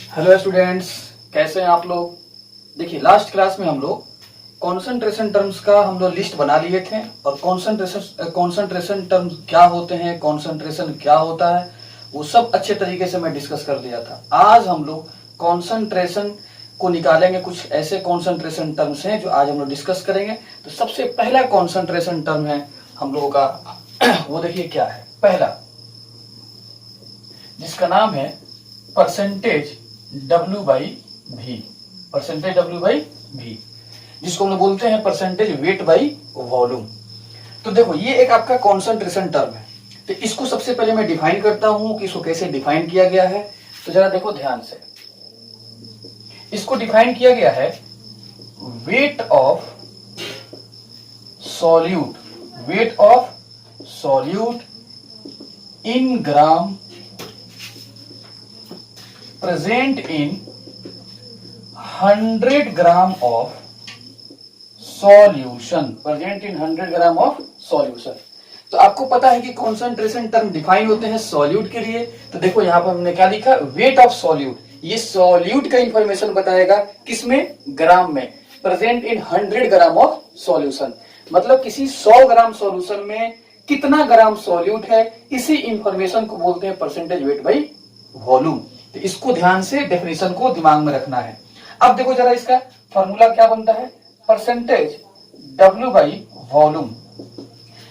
Hello students, कैसे हैं आप लोग। देखिए, लास्ट क्लास में हम लोग कॉन्सेंट्रेशन टर्म्स का हम लोग लिस्ट बना लिए थे और कॉन्सेंट्रेशन टर्म्स क्या होते हैं, कॉन्सेंट्रेशन क्या होता है, वो सब अच्छे तरीके से मैं डिस्कस कर दिया था। आज हम लोग कॉन्सेंट्रेशन को निकालेंगे। कुछ ऐसे कॉन्सेंट्रेशन टर्म्स हैं जो आज हम लोग डिस्कस करेंगे। तो सबसे पहला कॉन्सेंट्रेशन टर्म है हम लोगों का वो देखिए क्या है। पहला, जिसका नाम है परसेंटेज W बाई भी। परसेंटेज W बाई भी, जिसको हम लोग बोलते हैं परसेंटेज वेट बाई वॉल्यूम। तो देखो, ये एक आपका कॉन्सेंट्रेशन टर्म है। तो इसको सबसे पहले मैं डिफाइन करता हूं कि इसको कैसे डिफाइन किया गया है। तो जरा देखो ध्यान से, इसको डिफाइन किया गया है wait of solute, weight of solute in gram present in 100 gram of solution, present in 100 gram of solution। तो आपको पता है कि कॉन्सेंट्रेशन टर्म डिफाइन होते हैं सॉल्यूट के लिए। तो देखो यहाँ पर हमने क्या लिखा, वेट ऑफ सॉल्यूट। ये सॉल्यूट का इंफॉर्मेशन बताएगा, किसमें, ग्राम में। Present in 100 gram of solution, मतलब किसी 100 ग्राम सॉल्यूशन में कितना ग्राम सॉल्यूट है, इसी इंफॉर्मेशन को बोलते हैं परसेंटेज वेट बाई वॉल्यूम। तो इसको ध्यान से, डेफिनेशन को दिमाग में रखना है। अब देखो जरा, इसका फॉर्मूला क्या बनता है, परसेंटेज W बाई वॉल्यूम।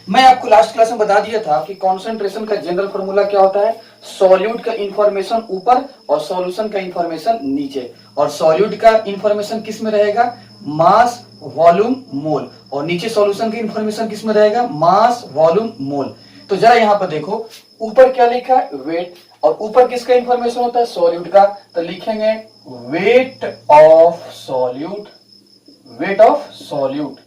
मैं आपको लास्ट क्लास में बता दिया था कि कॉन्सेंट्रेशन का जनरल फॉर्मूला क्या होता है, सॉल्यूट का इंफॉर्मेशन ऊपर और सॉल्यूशन का इंफॉर्मेशन नीचे। और सॉल्यूट का इंफॉर्मेशन किस में रहेगा, मास वॉल्यूम मोल, और नीचे सॉल्यूशन का इंफॉर्मेशन किस में रहेगा, मास वॉल्यूम मोल। तो जरा यहां पर देखो, ऊपर क्या लिखा है, वेट, और ऊपर किसका इंफॉर्मेशन होता है, सॉल्यूट का। तो लिखेंगे wait of solute, weight of solute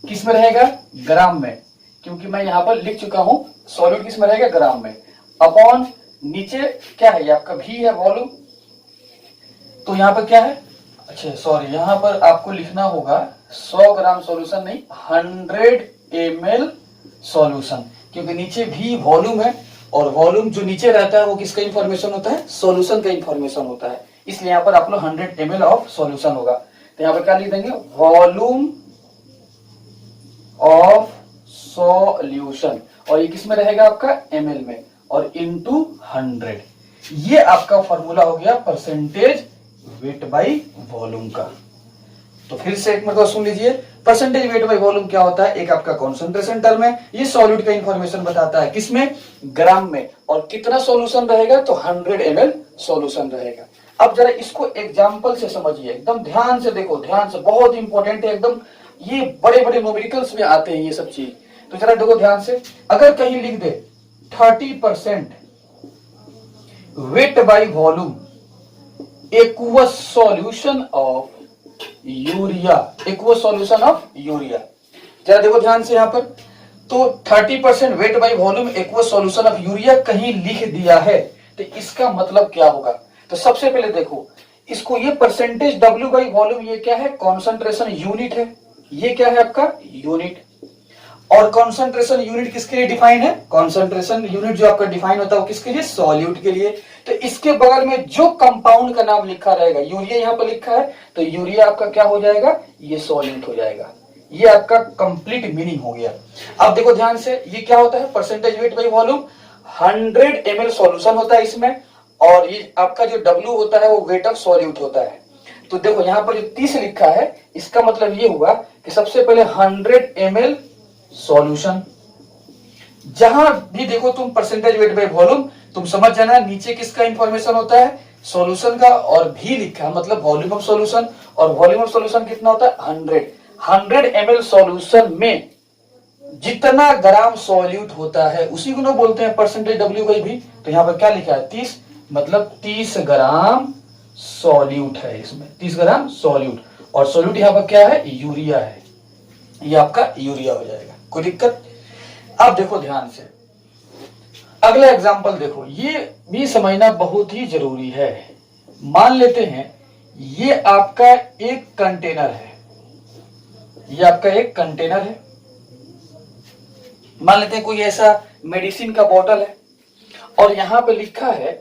किस में रहेगा, ग्राम में, क्योंकि मैं यहां पर लिख चुका हूं सॉल्यूट किस में रहेगा, ग्राम में। अपॉन नीचे क्या है, ये आपका भी है वॉल्यूम। तो यहां पर क्या है, अच्छा सॉरी, यहां पर आपको लिखना होगा 100 ग्राम सॉल्यूशन नहीं, 100 ml सॉल्यूशन, क्योंकि नीचे भी वॉल्यूम है और वॉल्यूम जो नीचे रहता है वो किसका इंफॉर्मेशन होता है, सॉल्यूशन का इंफॉर्मेशन होता है। इसलिए यहां पर आप लोग 100 ml ऑफ सॉल्यूशन होगा। तो यहां पर क्या लिख देंगे, वॉल्यूम ऑफ सॉल्यूशन, और ये किस में रहेगा आपका, ml में, और इनटू 100। ये आपका फॉर्मूला हो गया परसेंटेज वेट बाई वॉल्यूम का। तो फिर से एक मतलब सुन लीजिए, परसेंटेज वेट बाई वॉल्यूम क्या होता है, एक आपका कॉन्सेंट्रेशन टर्म है। ये सॉल्यूट का इंफॉर्मेशन बताता है, किसमें, ग्राम में, और कितना सॉल्यूशन रहेगा, तो 100 ml सॉल्यूशन रहेगा। अब जरा इसको एग्जांपल से समझिए, एकदम ध्यान से देखो, ध्यान से, बहुत इंपॉर्टेंट है एकदम। ये बड़े बड़े न्यूमेरिकल्स में आते हैं ये सब चीज। तो जरा देखो ध्यान से, अगर कहीं लिख दे 30% weight by volume aqueous solution of urea, aqueous solution of urea. जरा देखो ध्यान से यहां पर, तो 30% weight by volume aqueous solution of urea कहीं लिख दिया है, तो इसका मतलब क्या होगा। तो सबसे पहले देखो इसको, ये परसेंटेज W बाई वॉल्यूम, ये क्या है, कॉन्सेंट्रेशन यूनिट है। ये क्या है आपका, यूनिट। और कॉन्सेंट्रेशन यूनिट किसके लिए डिफाइन है, कॉन्सेंट्रेशन यूनिट जो आपका डिफाइन होता है वो किसके लिए, सॉल्यूट के लिए। तो इसके बगल में जो कंपाउंड का नाम लिखा रहेगा, यूरिया यहां पर लिखा है, तो यूरिया आपका क्या हो जाएगा, ये सॉल्यूट हो जाएगा। ये आपका कंप्लीट मीनिंग हो गया। अब देखो ध्यान से, ये क्या होता है, percentage weight by volume, 100 ml solution होता है इसमें, और ये आपका जो W होता है वो वेट ऑफ सॉल्यूट होता है। तो देखो यहां पर जो 30 लिखा है, इसका मतलब ये हुआ कि सबसे पहले 100 ml सॉल्यूशन। जहां भी देखो तुम परसेंटेज वेट बाई वॉल्यूम, तुम समझ जाना नीचे किसका इंफॉर्मेशन होता है, सॉल्यूशन का, और भी लिखा मतलब वॉल्यूम ऑफ सॉल्यूशन। और वॉल्यूम ऑफ सॉल्यूशन कितना होता है, 100 ml सॉल्यूशन में जितना ग्राम सॉल्यूट होता है उसी को लोग बोलते हैं परसेंटेज W बाई भी। तो यहां पर क्या लिखा है, 30, मतलब 30 ग्राम सॉल्यूट है इसमें, 30 ग्राम सॉल्यूट। और सॉल्यूट यहां पर क्या है, यूरिया है, ये आपका यूरिया हो जाएगा। कोई दिक्कत। अब देखो ध्यान से, अगला एग्जांपल देखो, ये भी समझना बहुत ही जरूरी है। मान लेते हैं ये आपका एक कंटेनर है, ये आपका एक कंटेनर है। मान लेते हैं कोई ऐसा मेडिसिन का बोतल है, और यहां पे लिखा है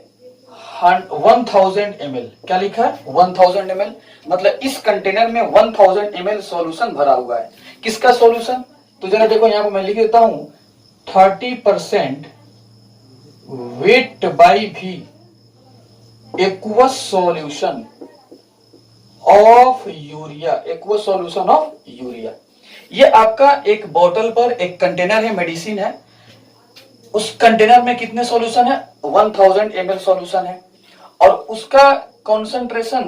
1000 ml, क्या लिखा है 1000 ml, मतलब इस कंटेनर में 1000 ml सॉल्यूशन भरा हुआ है। किसका सॉल्यूशन? तो जरा देखो यहां पर मैं लिख देता हूं 30% वेट बाई भी aqueous solution of urea, aqueous solution of urea. ये आपका एक बोतल पर एक कंटेनर है, मेडिसिन है, उस कंटेनर में कितने सॉल्यूशन है 1000 ml सॉल्यूशन है, और उसका कॉन्सेंट्रेशन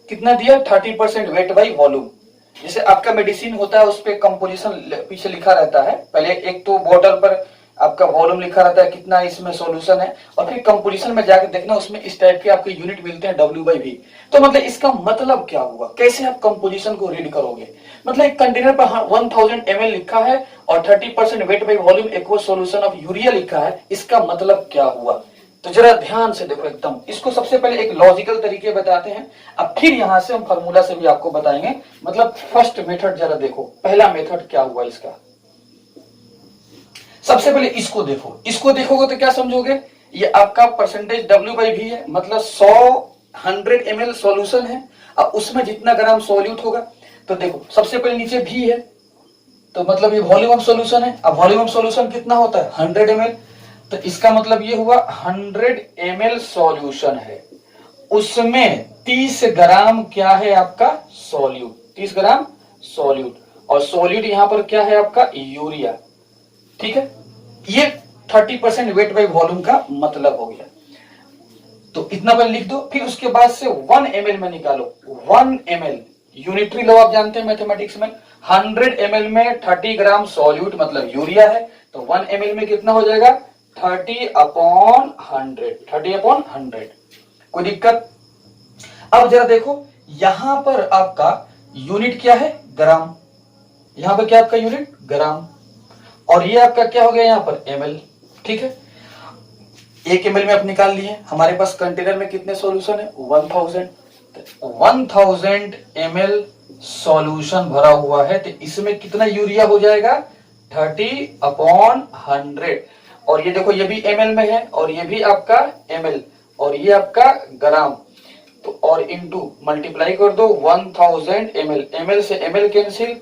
कितना दिया 30% वेट बाई वॉल्यूम। जैसे आपका मेडिसिन होता है उस पर कंपोजिशन पीछे लिखा रहता है, पहले एक तो बोतल पर आपका वॉल्यूम लिखा रहता है कितना इसमें सॉल्यूशन है, और फिर कंपोजिशन में जाकर देखना उसमें इस टाइप के आपके यूनिट मिलते हैं W/V। तो मतलब इसका मतलब क्या हुआ, कैसे आप कंपोजिशन को रीड करोगे? मतलब एक कंटेनर पर 1000 ml लिखा है और 30% weight by volume aqueous solution of urea लिखा है, इसका मतलब क्या हुआ? तो जरा ध्यान से देखो एकदम, इसको सबसे पहले एक लॉजिकल तरीके बताते हैं, अब फिर यहां से हम फार्मूला से भी आपको बताएंगे। मतलब फर्स्ट मेथड जरा देखो, पहला मेथड क्या हुआ इसका। सबसे पहले इसको देखो, इसको देखोगे तो क्या समझोगे, ये आपका परसेंटेज W/V है, मतलब 100 ml सॉल्यूशन है, अब उसमें जितना ग्राम सॉल्यूट होगा, तो देखो सबसे पहले नीचे V है, तो मतलब ये वॉल्यूम ऑफ सॉल्यूशन है। अब वॉल्यूम ऑफ सॉल्यूशन कितना होता है 100 ml, तो इसका मतलब ये हुआ 100 ml सॉल्यूशन है, उसमें 30 ग्राम क्या है आपका सॉल्यूट, 30 ग्राम सॉल्यूट, और सॉल्यूट यहां पर क्या है आपका यूरिया। ठीक है, ये 30% वेट बाई वॉल्यूम का मतलब हो गया, तो इतना पहले लिख दो। फिर उसके बाद से 1 ml में निकालो, 1 ml यूनिटरी लॉ आप जानते हैं मैथमेटिक्स में, 100 ml में 30 ग्राम सॉल्यूट मतलब यूरिया है, तो 1 ml में कितना हो जाएगा 30/100, 30/100। कोई दिक्कत? अब जरा देखो यहां पर आपका यूनिट क्या है ग्राम, यहां पर क्या आपका यूनिट ग्राम, और ये आपका क्या हो गया यहां पर ml। ठीक है, 1 ml में आप निकाल लिए, हमारे पास कंटेनर में कितने सॉल्यूशन है 1000, 1000 ml सॉल्यूशन भरा हुआ है, तो इसमें कितना यूरिया हो जाएगा 30/100। और ये देखो ये भी ml में है, और ये भी आपका ml, और ये आपका ग्राम, तो और इनटू मल्टीप्लाई कर दो 1000 ml, ml से ml कैंसिल,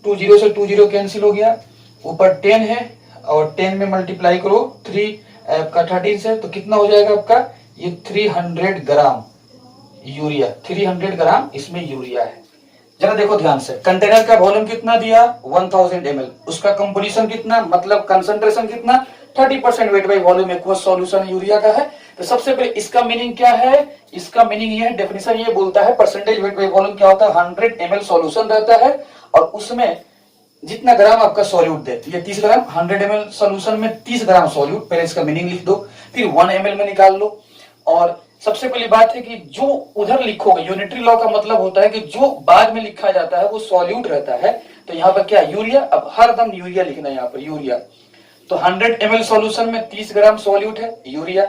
20 से 20 कैंसिल हो गया, ऊपर 10 है और 10 में मल्टीप्लाई करो 3 आपका 13 से, तो कितना हो जाएगा आपका ये 300 ग्राम यूरिया, 300 ग्राम इसमें यूरिया है। जरा देखो ध्यान से, कंटेनर का वॉल्यूम कितना दिया 1000 ml, उसका कंपोजिशन कितना मतलब कंसंट्रेशन कितना 30% weight by volume aqueous solution urea का है। तो सबसे पहले इसका मीनिंग क्या है, इसका मीनिंग ये है, डेफिनेशन ये बोलता है परसेंटेज वेट बाई वॉल्यूम क्या होता है 100 ml सॉल्यूशन रहता है, और उसमें जितना ग्राम आपका सॉल्यूट दे, ये 30 ग्राम 100 ml सॉल्यूशन में 30 ग्राम सॉल्यूट, पहले इसका मीनिंग लिख दो, फिर 1 ml में निकाल लो। और सबसे पहली बात है कि जो उधर लिखोगे, यूनिटरी लॉ का मतलब होता है कि जो बाद में लिखा जाता है वो सॉल्यूट रहता है, तो यहाँ पर क्या यूरिया, अब हर दम यूरिया लिखना है यहाँ पर यूरिया। तो 100 ml सॉल्यूशन में 30 ग्राम सॉल्यूट है यूरिया,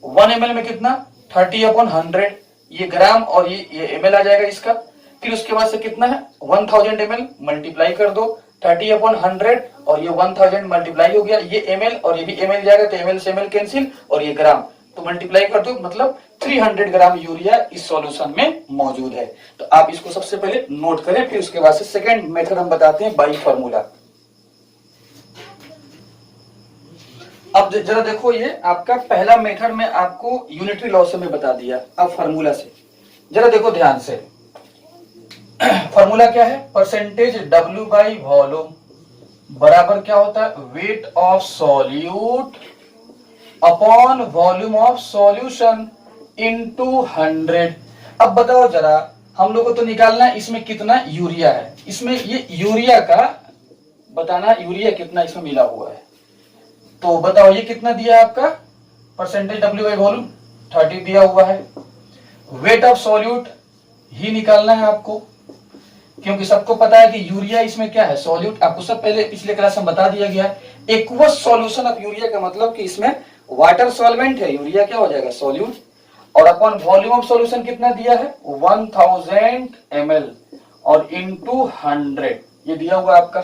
1 ml में कितना 30/100, ये ग्राम और ये ml आ जाएगा इसका, फिर उसके बाद से कितना है 1000 ml मल्टीप्लाई कर दो 30/100, और ये 1000 मल्टीप्लाई हो गया, ये ml और ये भी ml जाएगा, तो ml से ml कैंसिल, और ये ग्राम तो मल्टीप्लाई कर दो, मतलब 300 ग्राम यूरिया इस सॉल्यूशन में मौजूद है। तो आप इसको सबसे पहले नोट करें, फिर उसके बाद से सेकंड मेथड हम बताते हैं बाई फार्मूला। अब जरा देखो, ये आपका पहला मेथड में आपको यूनिटरी लॉ से मैं बता दिया, अब फार्मूला से जरा देखो ध्यान से। फार्मूला क्या है, परसेंटेज W बाई वॉल्यूम बराबर क्या होता है wait of solute upon volume of solution into 100। अब बताओ जरा, हम लोग को तो निकालना है इसमें कितना यूरिया है, इसमें ये यूरिया का बताना, यूरिया कितना इसमें मिला हुआ है, तो बताओ ये कितना दिया है आपका परसेंटेज W बाई वॉल्यूम 30 दिया हुआ है। वेट ऑफ सॉल्यूट ही निकालना है आपको, क्योंकि सबको पता है कि यूरिया इसमें क्या है सॉल्यूट, आपको सब पहले पिछले क्लास में बता दिया गया। एक्वस सॉल्यूशन ऑफ यूरिया का मतलब कि इसमें वाटर सॉल्वेंट है, यूरिया क्या हो जाएगा सॉल्यूट, और अपन वॉल्यूम ऑफ सॉल्यूशन कितना दिया है 1000 ml और इनटू 100 ये दिया हुआ आपका,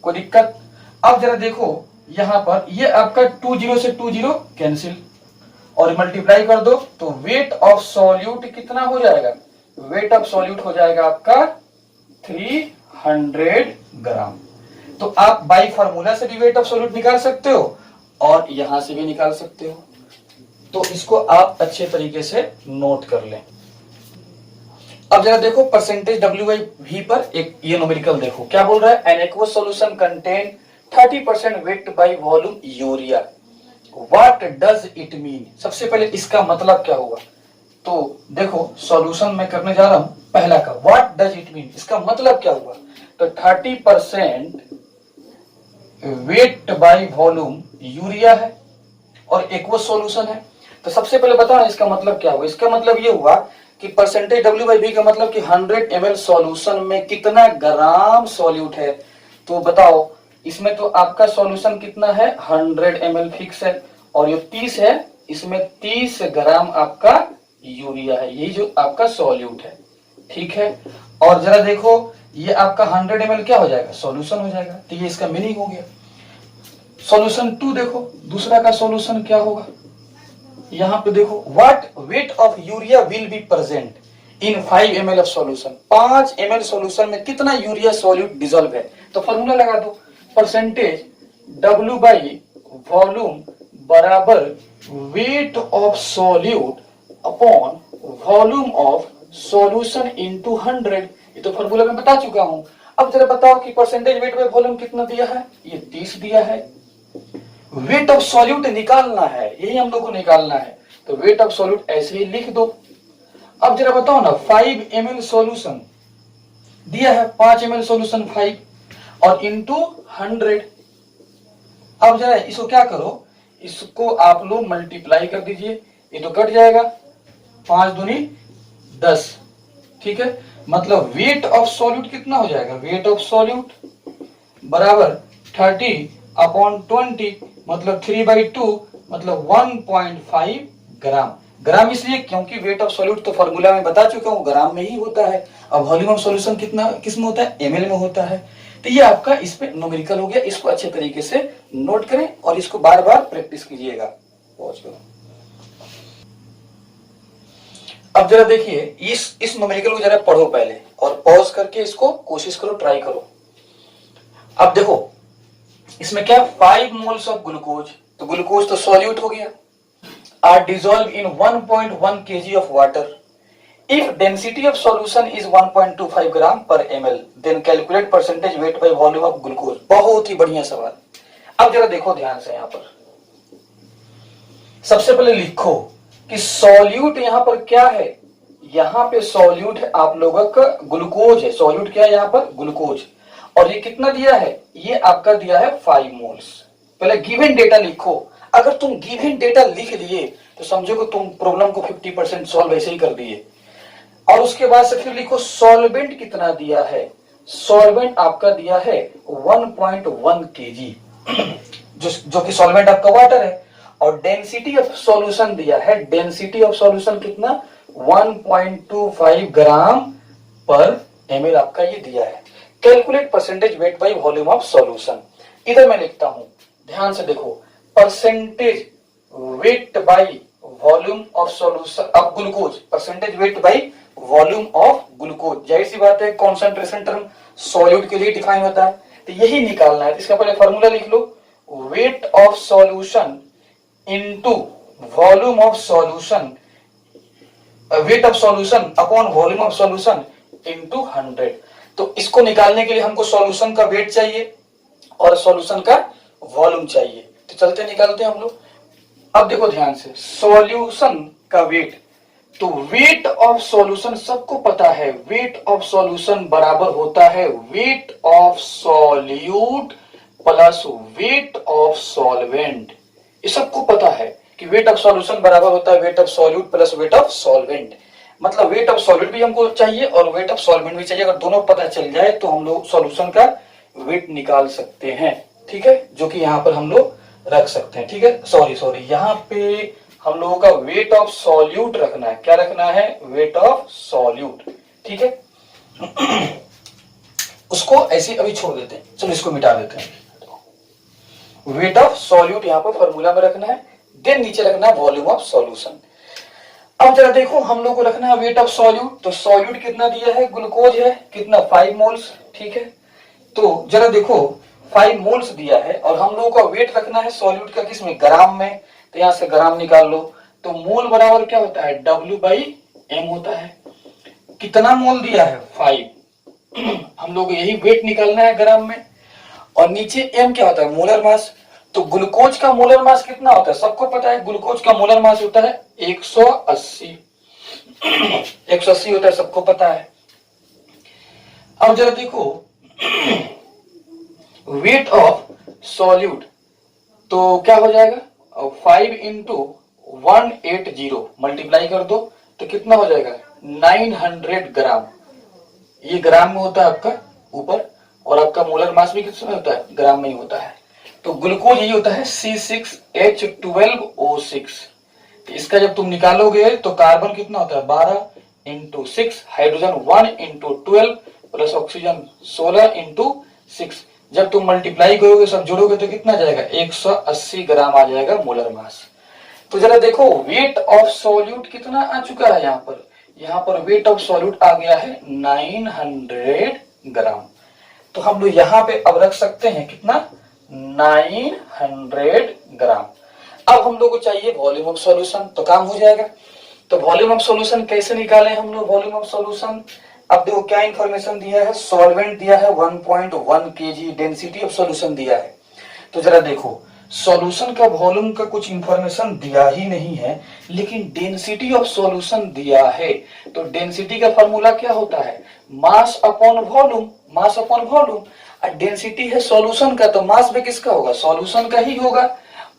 कोई दिक्कत? अब जरा देखो यहां पर ये आपका 20 से 20 कैंसिल, और मल्टीप्लाई कर दो तो वेट ऑफ सॉल्यूट कितना हो जाएगा, वेट ऑफ सॉल्यूट हो जाएगा आपका 300 ग्राम। तो आप बाई फार्मूला से भी वेट ऑफ सॉल्यूट निकाल सकते हो और यहां से भी निकाल सकते हो। तो इसको आप अच्छे तरीके से नोट कर लें। अब जरा देखो परसेंटेज W/V पर एक ये न्यूमेरिकल देखो क्या बोल रहा है, an aqueous solution contain 30% wait by volume urea, what does it mean. सबसे पहले इसका मतलब क्या हुआ, तो देखो सॉल्यूशन में करने जा रहा हूं पहला का, व्हाट डज इट मीन, इसका मतलब क्या हुआ। तो 30% वेट बाय वॉल्यूम यूरिया है और एक्वस सॉल्यूशन है। तो सबसे पहले बताओ इसका मतलब क्या हुआ। इसका मतलब ये हुआ कि परसेंटेज W/V का मतलब कि 100 ml सॉल्यूशन में कितना ग्राम सॉल्यूट है। तो बताओ इसमें तो आपका सॉल्यूशन कितना है, 100 ml फिक्स है और ये 30 है, इसमें 30 ग्राम आपका यूरिया है, यही जो आपका सॉल्यूट है। ठीक है, और जरा देखो ये आपका 100 ml क्या हो जाएगा, सॉल्यूशन हो जाएगा। तो ये इसका मीनिंग हो गया। सॉल्यूशन 2 देखो, दूसरा का सॉल्यूशन क्या होगा, यहां पे देखो what weight of urea will be present in 5 ml of solution. 5 ml solution में कितना यूरिया सॉल्यूट डिसॉल्व है। तो फॉर्मूला लगा दो, परसेंटेज W बाई वॉल्यूम बराबर wait of solute upon volume of solution into 100। ये तो फॉर्मूला में बता चुका हूं। अब जरा बताओ कि परसेंटेज वेट बाई वॉल्यूम कितना दिया है, ये 30 दिया है। वेट ऑफ सॉल्यूट निकालना है, यही हम लोग को निकालना है। तो वेट ऑफ सॉल्यूट ऐसे ही लिख दो। अब जरा बताओ ना 5 ml सॉल्यूशन दिया है, 5 ml सॉल्यूशन 5 और इंटू 100। अब जरा इसको क्या करो, इसको आप लोग मल्टीप्लाई कर दीजिए, ये तो कट जाएगा, 5 दूनी 10। ठीक है, मतलब वेट ऑफ सॉल्यूट कितना हो जाएगा, वेट ऑफ सॉल्यूट बराबर 30 अपॉन 20 मतलब 3/2 मतलब 1.5 ग्राम। ग्राम इसलिए क्योंकि वेट ऑफ सॉल्यूट तो फॉर्मूला में बता चुका हूं ग्राम में ही होता है। अब वॉल्यूम ऑफ सॉल्यूशन कितना किस में होता है, ml में होता है। तो ये आपका इस पे न्यूमेरिकल हो गया। इसको अच्छे तरीके से नोट करें और इसको बार बार प्रैक्टिस कीजिएगा। पॉज करो। अब जरा देखिए इस न्यूमेरिकल को जरा पढ़ो पहले और पॉज करके इसको कोशिश करो, ट्राई करो। अब देखो इसमें क्या 5 मोल्स ऑफ ग्लूकोज, तो ग्लूकोज तो सॉल्यूट हो गया, are dissolve in 1.1 kg of water. If density of solution is 1.25 gram per ml then calculate percentage weight by volume of glucose. बहुत ही बढ़िया सवाल। अब जरा देखो ध्यान से, यहां पर सबसे पहले लिखो कि सॉल्यूट यहां पर क्या है, यहां पे सॉल्यूट है आप लोगों का ग्लूकोज है। सॉल्यूट क्या है यहां पर, ग्लूकोज। और ये कितना दिया है, ये आपका दिया है 5 मोल्स। पहले गिवन डेटा लिखो। अगर तुम गिवन डेटा लिख लिए तो समझो कि तुम प्रॉब्लम को 50% सॉल्व ऐसे ही कर दिए। और उसके बाद से फिर लिखो सॉल्वेंट कितना दिया है। सॉल्वेंट आपका दिया है 1.1 kg जो कि सॉल्वेंट आपका वाटर है। और डेंसिटी ऑफ सॉल्यूशन दिया है, डेंसिटी ऑफ सॉल्यूशन कितना 1.25 ग्राम पर ml आपका ये दिया है। Calculate percentage weight by volume of solution. इधर मैं लिखता हूं, ध्यान से देखो, percentage weight by volume of solution of glucose, percentage weight by volume of glucose. जाहिर सी बात है कॉन्सेंट्रेशन टर्म सॉल्यूट के लिए डिफाइन होता है, तो यही निकालना है। इसका पहले फॉर्मूला लिख लो, weight of solution into volume of solution, weight of solution upon volume of solution into 100। तो इसको निकालने के लिए हमको सॉल्यूशन का वेट चाहिए और सॉल्यूशन का वॉल्यूम चाहिए। तो चलते निकालते हैं हम लोग। अब देखो ध्यान से, सॉल्यूशन का वेट, तो वेट ऑफ सॉल्यूशन सबको पता है, वेट ऑफ सॉल्यूशन बराबर होता है wait of solute plus weight of solvent. ये सबको पता है कि वेट ऑफ सॉल्यूशन बराबर होता है wait of solute plus weight of solvent. मतलब वेट ऑफ सॉल्यूट भी हमको चाहिए और वेट ऑफ सॉल्वेंट भी चाहिए। अगर दोनों पता चल जाए तो हम लोग सॉल्यूशन का वेट निकाल सकते हैं। ठीक है, जो कि यहाँ पर हम लोग रख सकते हैं। ठीक है, सॉरी यहाँ पे हम लोगों का वेट ऑफ सॉल्यूट रखना है। क्या रखना है, वेट ऑफ सॉल्यूट। ठीक है उसको ऐसे अभी छोड़ देते हैं, चलो इसको मिटा देते हैं। वेट ऑफ सॉल्यूट यहाँ पर फॉर्मूला में रखना है। देन नीचे रखना है वॉल्यूम ऑफ सॉल्यूशन। अब जरा देखो हम लोग को रखना है वेट ऑफ सॉल्यूट। तो सॉल्यूट कितना दिया है, ग्लूकोज है कितना 5 मोल्स, ठीक है। तो जरा देखो 5 मोल्स दिया है और हम लोगों का वेट रखना है सॉल्यूट का किसमें, ग्राम में। तो यहां से ग्राम निकाल लो। तो मोल बराबर क्या होता है, W/M होता है। कितना मोल दिया है 5 हम लोग यही वेट निकालना है ग्राम में। और नीचे M क्या होता है, मोलर मास। तो ग्लूकोज का मोलर मास कितना होता है, सबको पता है ग्लूकोज का मोलर मास होता है 180 180 होता है, सबको पता है। अब जरा देखो वेट ऑफ सॉल्यूट तो क्या हो जाएगा, 5 इंटू 180 मल्टीप्लाई कर दो तो कितना हो जाएगा 900 ग्राम। ये ग्राम में होता है आपका ऊपर, और आपका मोलर मास भी किसमें होता है, ग्राम में ही होता है। तो ग्लूकोज यही होता है C6H12O6। तो इसका जब तुम निकालोगे तो कार्बन कितना होता है 12 into 6, hydrogen 1 into 12 plus oxygen 16 into 6। जब तुम मल्टीप्लाई करोगे सब जोड़ोगे तो कितना जाएगा 180 ग्राम आ जाएगा मोलर मास। तो जरा देखो वेट ऑफ सॉल्यूट कितना आ चुका है, यहाँ पर वेट ऑफ सॉल्यूट आ गया है 900 ग्राम। तो हम लोग यहाँ पे अब रख सकते हैं कितना 900 ग्राम। अब हम लोग को चाहिए वॉल्यूम ऑफ सॉल्यूशन, तो काम हो जाएगा। तो वॉल्यूम ऑफ सॉल्यूशन कैसे निकालें हम लोग वॉल्यूम ऑफ सॉल्यूशन। अब देखो क्या इंफॉर्मेशन दिया है, सॉल्वेंट दिया है 1.1 kg, डेंसिटी ऑफ सॉल्यूशन दिया है। तो जरा देखो सॉल्यूशन का वॉल्यूम का कुछ इंफॉर्मेशन दिया ही नहीं है, लेकिन डेंसिटी ऑफ सॉल्यूशन दिया है। तो डेंसिटी का फॉर्मूला क्या होता है, mass upon volume, mass upon volume. Density है सॉल्यूशन का, तो मास भी किसका होगा, सॉल्यूशन का ही होगा,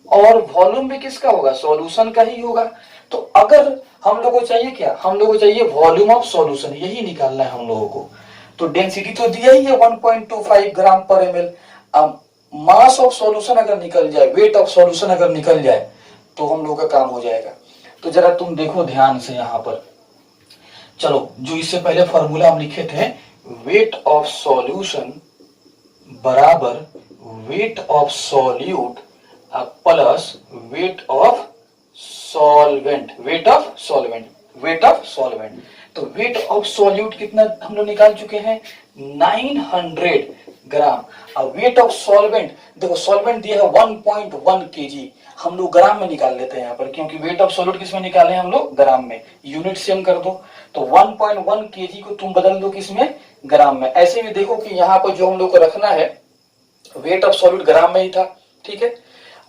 और वॉल्यूम भी किसका होगा, सॉल्यूशन का ही होगा। तो अगर हम लोगों को चाहिए क्या, हम लोगों को चाहिए वॉल्यूम ऑफ सॉल्यूशन, यही निकालना है हम लोगों को। तो डेंसिटी तो दिया ही है 1.25 gram per M L. Mass of solution अगर निकल जाए, वेट ऑफ सॉल्यूशन अगर निकल जाए तो हम लोग का काम हो जाएगा। तो जरा तुम देखो ध्यान से यहाँ पर, चलो जो इससे पहले फॉर्मूला हम लिखे थे, वेट ऑफ सॉल्यूशन बराबर wait of solute plus weight of solvent, weight of solvent, weight of solvent. तो वेट ऑफ सॉल्यूट कितना हम लोग निकाल चुके हैं 900 ग्राम। अब वेट ऑफ सॉल्वेंट, देखो सॉल्वेंट दिया है 1.1 kg, हम लोग ग्राम में निकाल लेते हैं यहाँ पर, क्योंकि वेट ऑफ सॉल्यूट किसमें निकाले हम लोग, ग्राम में। यूनिट सेम कर दो, तो 1.1 kg को तुम बदल दो किसमें, ग्राम में। ऐसे में देखो कि यहाँ पर जो हम लोग को रखना है वेट ऑफ सॉल्यूट ग्राम में ही था, ठीक है,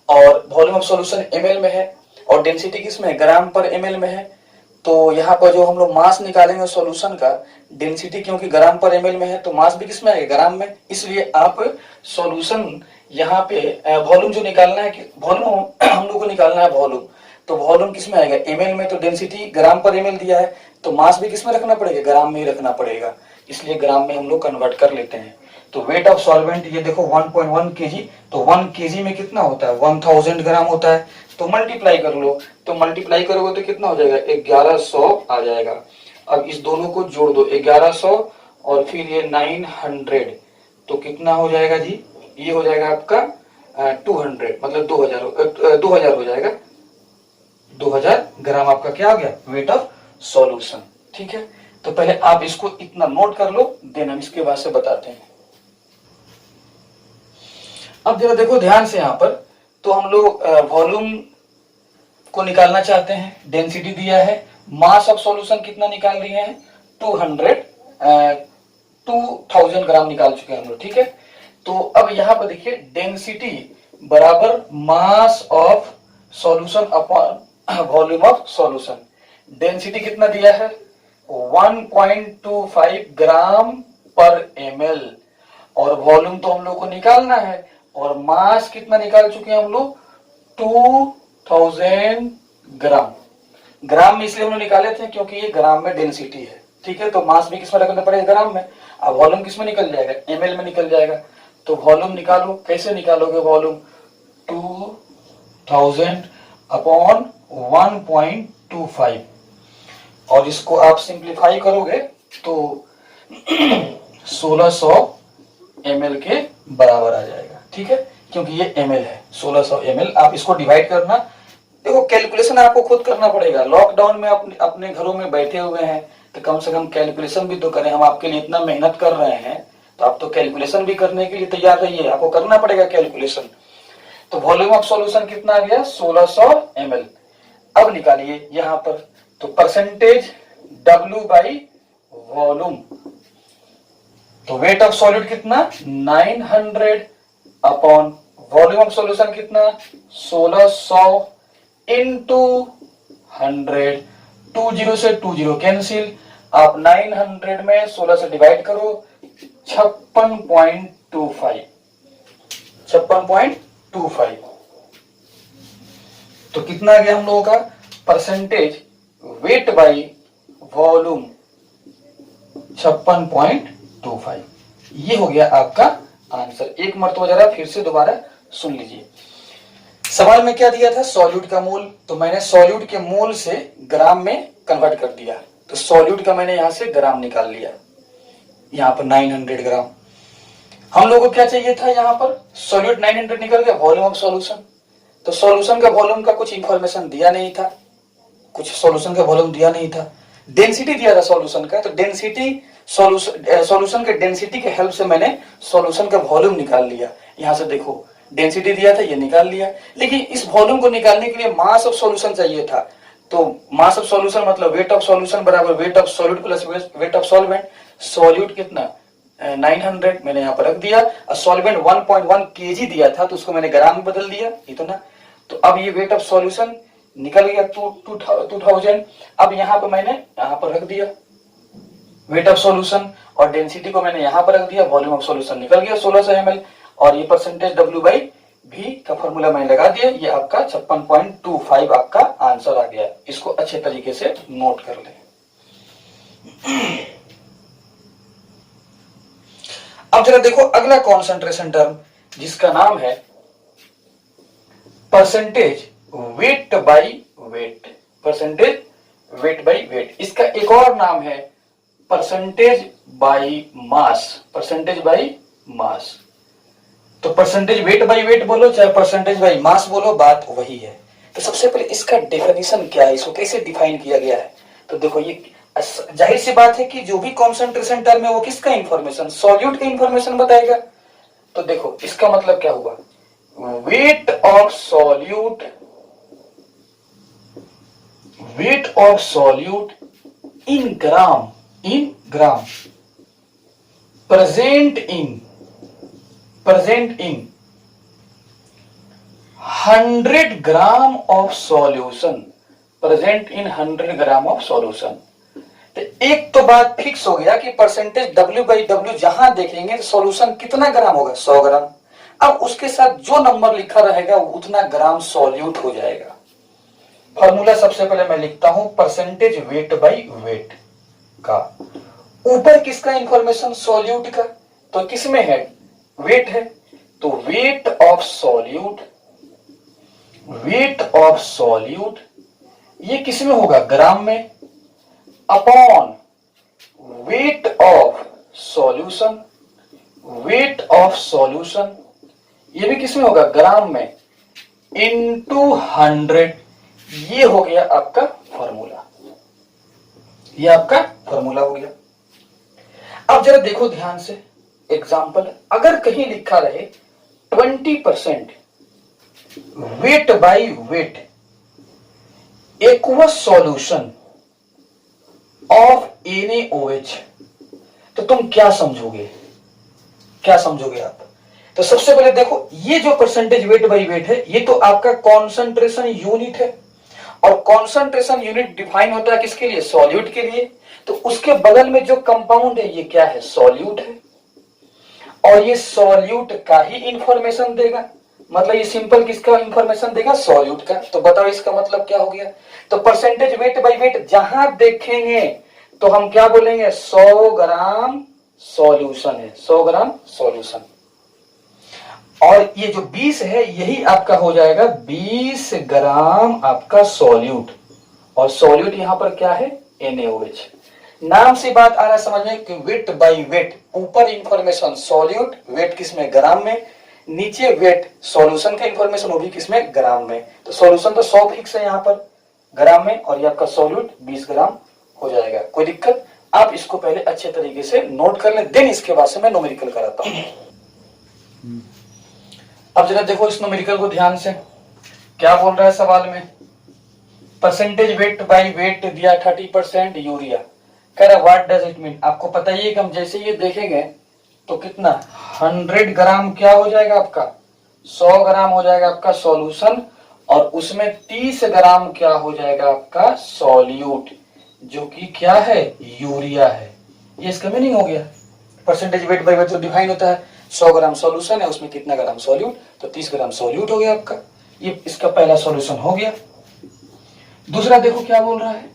और वॉल्यूम ऑफ सॉल्यूशन ml में है, और डेंसिटी किसमें है, ग्राम पर ml में है। तो यहाँ पर जो हम लोग मास निकालेंगे सॉल्यूशन का, डेंसिटी क्योंकि ग्राम पर ml में है तो मास भी किसमें आएगा, ग्राम में। इसलिए आप सॉल्यूशन यहाँ पे वॉल्यूम जो निकालना है, वॉल्यूम हम लोग को निकालना है वॉल्यूम, तो वॉल्यूम किसमें आएगा ml में। तो डेंसिटी ग्राम पर ml दिया है, तो मास भी किसमें रखना पड़ेगा, ग्राम में ही रखना पड़ेगा, इसलिए ग्राम में हम लोग कन्वर्ट कर लेते हैं। तो वेट ऑफ सॉल्वेंट ये देखो 1.1 kg, तो 1 kg में कितना होता है 1000 ग्राम होता है। तो मल्टीप्लाई कर लो, तो मल्टीप्लाई करोगे तो कितना हो जाएगा 1100 आ जाएगा। अब इस दोनों को जोड़ दो 1100 और फिर ये 900, तो कितना हो जाएगा जी, ये हो जाएगा आपका 200, मतलब 2000 हो जाएगा। 2000 ग्राम आपका क्या हो गया, वेट ऑफ सॉल्यूशन, ठीक है। तो पहले आप इसको इतना नोट कर लो, देन हम इसके बाद से बताते हैं। अब जरा देखो ध्यान से यहाँ पर, तो हम लोग वॉल्यूम को निकालना चाहते हैं, डेंसिटी दिया है, मास ऑफ सॉल्यूशन कितना निकाल रहे हैं 2000 ग्राम निकाल चुके हैं हम लोग, ठीक है। तो अब यहाँ पर देखिए डेंसिटी बराबर मास of solution upon volume of solution. Density कितना दिया है 1.25 ग्राम पर ml, और वॉल्यूम तो हम लोग को निकालना है, और मास कितना निकाल चुके हैं हम लोग 2000 ग्राम। ग्राम में इसलिए हम लोग निकाले थे क्योंकि ये ग्राम में डेंसिटी है, ठीक है। तो मास भी किसमें रखना पड़ेगा, ग्राम में। अब वॉल्यूम किसमें निकल जाएगा, ml में निकल जाएगा। तो वॉल्यूम निकालो, कैसे निकालोगे वॉल्यूम 2000 अपॉन 1.25, और इसको आप सिंप्लीफाई करोगे तो 1600 ml के बराबर आ जाएगा, ठीक है, क्योंकि ये ml है 1600 ml। आप इसको डिवाइड करना देखो कैलकुलेशन आपको खुद करना पड़ेगा। लॉकडाउन में अपने घरों में बैठे हुए हैं तो कम से कम कैलकुलेशन भी तो करें। हम आपके लिए इतना मेहनत कर रहे हैं तो आप तो कैलकुलेशन भी करने के लिए तैयार रहिए, आपको करना पड़ेगा कैलकुलेशन। तो वॉल्यूम ऑफ सॉल्यूशन कितना आ गया 1600 ml। अब निकालिए यहां पर, तो परसेंटेज W बाई वॉल्यूम, तो वेट ऑफ सॉल्यूट कितना 900 अपॉन वॉल्यूम ऑफ सॉल्यूशन कितना 1600 इंटू 100। 20 से 20 कैंसिल, आप 900 में 16 से डिवाइड करो 56.25 56.25। तो कितना आ गया हम लोगों का परसेंटेज वेट बाई वॉल्यूम 56.25। ये हो गया आपका आंसर। एक मरतबा जरा फिर से दोबारा सुन लीजिए। सवाल में क्या दिया था सॉल्यूट का मोल, तो मैंने सॉल्यूट के मोल से ग्राम में कन्वर्ट कर दिया। तो सॉल्यूट का मैंने यहां से ग्राम निकाल लिया, यहां पर 900 ग्राम। हम लोगों को क्या चाहिए था, यहां पर सॉल्यूट 900 निकल गया, वॉल्यूम ऑफ सॉल्यूशन। तो सॉल्यूशन का वॉल्यूम का कुछ इंफॉर्मेशन दिया नहीं था, कुछ सॉल्यूशन का वॉल्यूम दिया नहीं था। डेंसिटी दिया था सॉल्यूशन का, तो डेंसिटी सॉल्यूशन के डेंसिटी के हेल्प से मैंने सॉल्यूशन का वॉल्यूम निकाल लिया। यहां से देखो डेंसिटी दिया था, ये निकाल लिया। लेकिन इस वॉल्यूम को निकालने के लिए मास ऑफ सॉल्यूशन चाहिए था। तो मास ऑफ सॉल्यूशन मतलब वेट ऑफ सॉल्यूशन बराबर wait of solute plus weight of solvent. Solute कितना 900 मैंने यहां पर रख दिया, और सॉल्वेंट 1.1 kg दिया था तो उसको मैंने ग्राम में बदल दिया इतना। तो अब ये वेट ऑफ सॉल्यूशन निकल गया 2000। अब यहां पर मैंने यहां पर रख दिया वेट ऑफ सॉल्यूशन, और डेंसिटी को मैंने यहां पर रख दिया, वॉल्यूम ऑफ सॉल्यूशन निकल गया 1600 ml। और ये परसेंटेज W बाई V का फॉर्मूला मैंने लगा दिया। ये आपका 56.25 आपका आंसर आ गया। इसको अच्छे तरीके से नोट कर लें। अब जरा देखो अगला कॉन्सेंट्रेशन टर्म जिसका नाम है percentage weight by wait. Percentage weight by wait, इसका एक और नाम है percentage by mass. Percentage by mass, तो परसेंटेज वेट बाई वेट बोलो चाहे परसेंटेज बाई मास बोलो, बात वही है। तो सबसे पहले इसका डेफिनेशन क्या है, इसको कैसे डिफाइन किया गया है। तो देखो ये जाहिर सी बात है कि जो भी कॉन्सेंट्रेशन टर्म है वो किसका इंफॉर्मेशन, सॉल्यूट का इंफॉर्मेशन बताएगा। तो देखो इसका मतलब क्या हुआ, wait of solute, weight of solute in gram, in gram, present in 100 gram of solution, present in 100 gram of solution. तो एक तो बात फिक्स हो गया कि परसेंटेज W बाई W जहां देखेंगे तो सॉल्यूशन कितना ग्राम होगा 100 ग्राम। अब उसके साथ जो नंबर लिखा रहेगा उतना ग्राम सॉल्यूट हो जाएगा। फॉर्मूला सबसे पहले मैं लिखता हूं परसेंटेज वेट बाई वेट का, ऊपर किसका इंफॉर्मेशन सॉल्यूट का, तो किसमें है वेट है, तो wait of solute, weight of solute ये किसमें होगा ग्राम में, upon weight of solution, weight of solution ये भी किसमें होगा ग्राम में, इनटू 100। ये हो गया आपका फॉर्मूला, ये आपका फॉर्मूला हो गया। अब जरा देखो ध्यान से एग्जाम्पल, अगर कहीं लिखा रहे 20% weight by wait aqueous solution of NaOH, तो तुम क्या समझोगे, क्या समझोगे आप। तो सबसे पहले देखो ये जो परसेंटेज वेट बाई वेट है ये तो आपका कॉन्सेंट्रेशन यूनिट है, और कॉन्सेंट्रेशन यूनिट डिफाइन होता है किसके लिए, सॉल्यूट के लिए। तो उसके बगल में जो कंपाउंड है ये क्या है, सॉल्यूट है, और ये सॉल्यूट का ही इंफॉर्मेशन देगा। मतलब ये सिंपल किसका इंफॉर्मेशन देगा, सॉल्यूट का। तो बताओ इसका मतलब क्या हो गया। तो परसेंटेज वेट बाई वेट जहां देखेंगे तो हम क्या बोलेंगे 100 ग्राम सॉल्यूशन है, 100 ग्राम सॉल्यूशन। और ये जो 20 है यही आपका हो जाएगा 20 ग्राम आपका सॉल्यूट, और सॉल्यूट यहां पर क्या है NaOH। नाम से बात आ रहा है समझ में कि वेट बाई वेट, ऊपर इंफॉर्मेशन सॉल्यूट, वेट किसमें ग्राम में, नीचे वेट सॉल्यूशन का इंफॉर्मेशन वो भी किसमें, ग्राम में। तो सॉल्यूशन तो 100 फिक्स है यहाँ पर ग्राम में, और ये आपका सॉल्यूट 20 ग्राम हो जाएगा। कोई दिक्कत? आप इसको पहले अच्छे तरीके से नोट कर लें, देन इसके बाद से मैं न्यूमेरिकल कराता हूँ। अब जरा देखो इस न्यूमेरिकल को ध्यान से, क्या बोल रहा है सवाल में, परसेंटेज वेट बाय वेट दिया 30% यूरिया, कह रहा व्हाट डज इट मीन। आपको पता ही है कि हम जैसे ये देखेंगे तो कितना 100 ग्राम क्या हो जाएगा आपका, 100 ग्राम हो जाएगा आपका सॉल्यूशन, और उसमें 30 ग्राम क्या हो जाएगा आपका सॉल्यूट, जो कि क्या है, यूरिया है। ये इसका मीनिंग हो गया। परसेंटेज वेट बाय वेट जो डिफाइन होता है, 100 ग्राम सॉल्यूशन है, उसमें कितना ग्राम सॉल्यूट, तो 30 ग्राम सॉल्यूट हो गया आपका। ये इसका पहला सॉल्यूशन हो गया। दूसरा देखो क्या बोल रहा है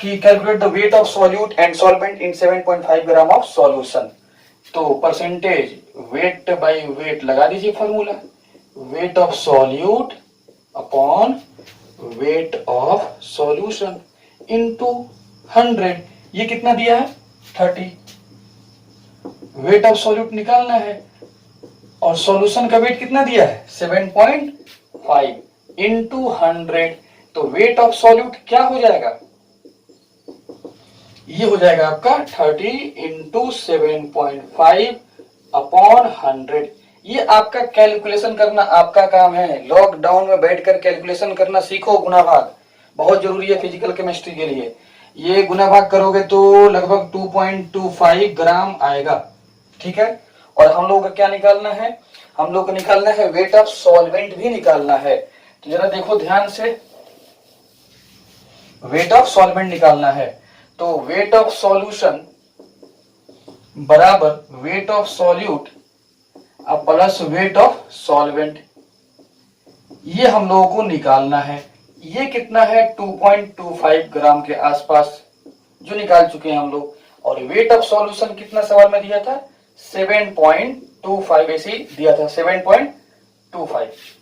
कि calculate the wait of solute and solvent in 7.5 gram of solution. तो परसेंटेज वेट बाय वेट लगा दीजिए formula, wait of solute upon weight of solution into 100। ये कितना दिया है, 30। वेट ऑफ सॉल्यूट निकालना है, और सॉल्यूशन का वेट कितना दिया है, 7.5 इनटू 100। तो वेट ऑफ सॉल्यूट क्या हो जाएगा, ये हो जाएगा आपका 30 इंटू 7.5 अपॉन 100। ये आपका कैलकुलेशन करना आपका काम है। लॉकडाउन में बैठकर कैलकुलेशन करना सीखो, गुना भाग बहुत जरूरी है फिजिकल केमिस्ट्री के लिए। ये गुना भाग करोगे तो लगभग 2.25 ग्राम आएगा, ठीक है। और हम लोग का क्या निकालना है, हम लोग को निकालना है वेट ऑफ सॉल्वेंट भी निकालना है। तो जरा देखो ध्यान से, वेट ऑफ सॉल्वेंट निकालना है। तो वेट ऑफ सॉल्यूशन बराबर वेट ऑफ सॉल्यूट अब प्लस वेट ऑफ सॉल्वेंट, ये हम लोगों को निकालना है। ये कितना है, 2.25 ग्राम के आसपास, जो निकाल चुके हैं हम लोग। और वेट ऑफ सॉल्यूशन कितना सवाल में दिया था, 7.25 ऐसे ही दिया था, 7.25।